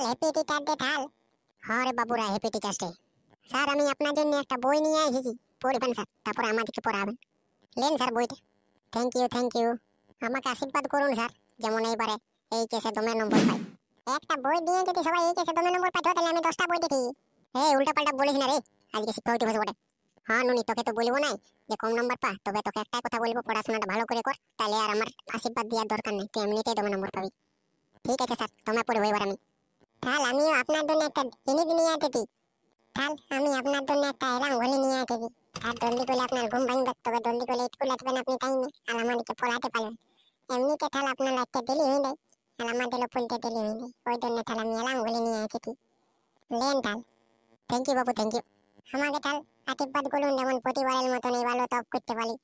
Happy teacher day থাল। হ্যাঁ রে বাবুরা, হ্যাপি টিচার্স ডে। স্যার আমি আপনার জন্য একটা বই নিয়ে এসেছি, পড়বেন স্যার, তারপর আমাদেরকে পড়াবেন। লেন স্যার বইটা। Thank you thank you. আমাকে আশীর্বাদ করুন স্যার, যেমন এইবারে এইচএসে দমে নম্বর পাই। একটা বই দিয়ে যদি সবাই এইচএসে দমে নম্বর পাই, তাহলে আমি 10টা বই দেখি। উল্টা পাল্টা বলিস না রে, আজকে শিক্ষক দিবস বটে। হ্যাঁ নুনি, তোকে তো বলবো না যে কম নম্বর পা, তবে তোকে একটাই কথা বলবো, পড়াশোনাটা ভালো করে কর, তাহলে আর আমার আশীর্বাদ দেওয়ার দরকার নেই, তুই এমনিতেই দমে নম্বর পাবি। ঠিক আছে স্যার, তোমায় পড়বো এবার আমি। তাহলে আমিও আপনার জন্য একটা জিনিস নিয়ে আসতেছি। তাহলে আমি আপনার জন্য একটা রঙ্গোলি নিয়ে আসতেছি। আর জলদি করে আপনার ঘুম ভাঙবে, তবে জলদি করে স্কুল আসবেন আপনি টাইমে, আর আমাদেরকে পড়াতে পারবেন। এমনিতে তাহলে আপনার একটা দেরি হয়ে যায়, আর আমাদেরও পড়তে দেরি হয়ে যায়, ওই জন্য তাহলে আমি রঙ্গোলি নিয়ে এসেছি। লেন তাহলে। Thank you Babu, thank you. আমাকে তাহলে আশীর্বাদ করুন, যেমন প্রতিবারের মতন এবারও টপ করতে পারি।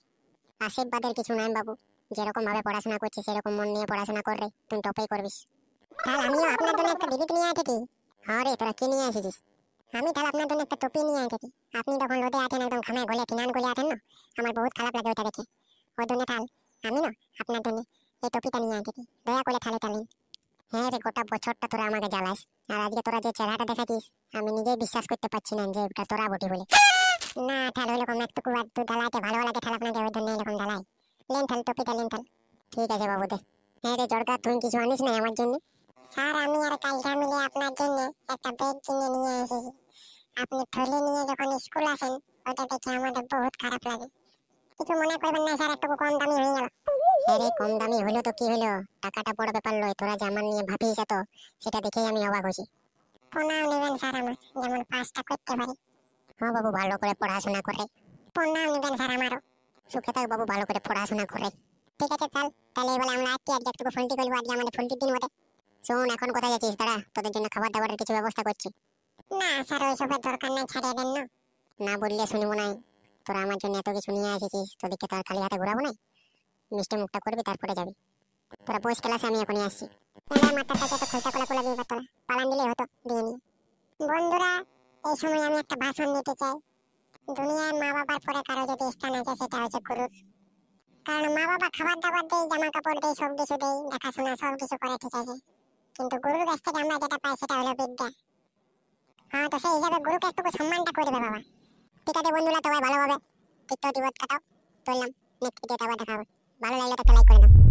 আশীর্বাদের কিছু নাই বাবু, যেরকম ভাবে পড়াশোনা করছিস সেরকম মন নিয়ে পড়াশোনা করে তুই টপেই করবিস। তাহলে আমিও আপনার জন্য একটা দিদি নিয়ে এসেছি। হ্যাঁ রে, তোরা কি নিয়ে এসেছিস? আমি তাহলে আপনার জন্য একটা টুপি নিয়ে এসেছি। আপনি যখন রোদে আছেন, একদম ঘামে গলে টিনান গলে আছেন না, আমার বহুত খারাপ লাগে ওটা দেখে। ওই জন্য তাহলে আমি না আপনার জন্য এই টুপিটা নিয়ে এসেছি, দয়া করে থালে তালেন। হ্যাঁ রে, গোটা বছরটা তোরা আমাকে জ্বালাস, আর আজকে তোরা যে চেহারাটা দেখাচ্ছিস, আমি নিজেই বিশ্বাস করতে পারছি না যে এটা তোরা বটি বলে। না তাহলে ওইরকম একটু একটু জ্বালাইতে ভালো লাগে, তাহলে আপনাকে ওই জন্য এরকম জ্বালাই। লেন তাহলে টুপিটা লেন তাহলে। ঠিক আছে বাবু দে। হ্যাঁ রে জড়কা, তুই কিছু আনিস না আমার জন্য? স্যার আমি আর কালকা মিলে আপনার জন্য একটা ব্যাগ কিনে নিয়ে এসেছি। আপনি থলি নিয়ে যখন স্কুল আসেন, ওটা দেখে আমাদের বহুত খারাপ লাগে। কিছু মনে করবেন না স্যার, একটু কম দামি হয়ে গেল। আরে কম দামি হলো তো কি হলো, টাকাটা বড় ব্যাপার নয়, তোরা যে আমার নিয়ে ভাবিস তো সেটা দেখেই আমি অবাক হয়েছি। প্রণাম নেবেন স্যার আমার, যেমন পাসটা করতে পারি। হ্যাঁ বাবু, ভালো করে পড়াশোনা করে। প্রণাম নেবেন স্যার আমারও। সুখে থাক বাবু, ভালো করে পড়াশোনা করে। ঠিক আছে চল, তাহলে এবার আমরা আজকে একটু ফুলটি করবো, আজকে আমাদের ফুলটির দিন বটে। শোন, এখন কোথায় যাচ্ছিস? দাঁড়া, তোদের জন্য খাবার দাবারের কিছু ব্যবস্থা করছি। না স্যার, ওইসবের দরকার নাই, ছাড়িয়ে দেন না। না বললে শুনবো না। তোরা আমার জন্য এত কিছু নিয়ে এসেছিস, তোদেরকে তো আর খালি হাতে ঘুরাবো না। মিষ্টি মুখটা করবি, তারপরে যাবি। তোরা বস ক্লাসে, আমি এখনই আসছি। মাথাটাকে তো খোলটা খোলা খোলা দিয়ে তোরা পালান দিলেই হতো, দিয়ে নিয়ে। বন্ধুরা, এই সময় আমি একটা ভাষণ দিতে চাই। দুনিয়ায় মা বাবার পরে কারো যদি স্থান আছে, সেটা হচ্ছে গুরুর। কারণ মা বাবা খাবার দাবার দেয়, জামা কাপড় দেয়, সব কিছু দেয়, দেখাশোনা সব কিছু করে, ঠিক আছে, কিন্তু গুরুর কাছ থেকে আমরা যেটা পাই সেটা হলো বিদ্যা। হ্যাঁ, তো সেই হিসাবে গুরুকে একটু সম্মানটা করবে বাবা। ঠিক আছে বন্ধুরা, সবাই ভালোভাবে তৃতীয় দিবস কাটাও। চললাম, নেক্সট ভিডিওতে আবার দেখা হবে। ভালো লাগলে তো একটা লাইক করে দাও।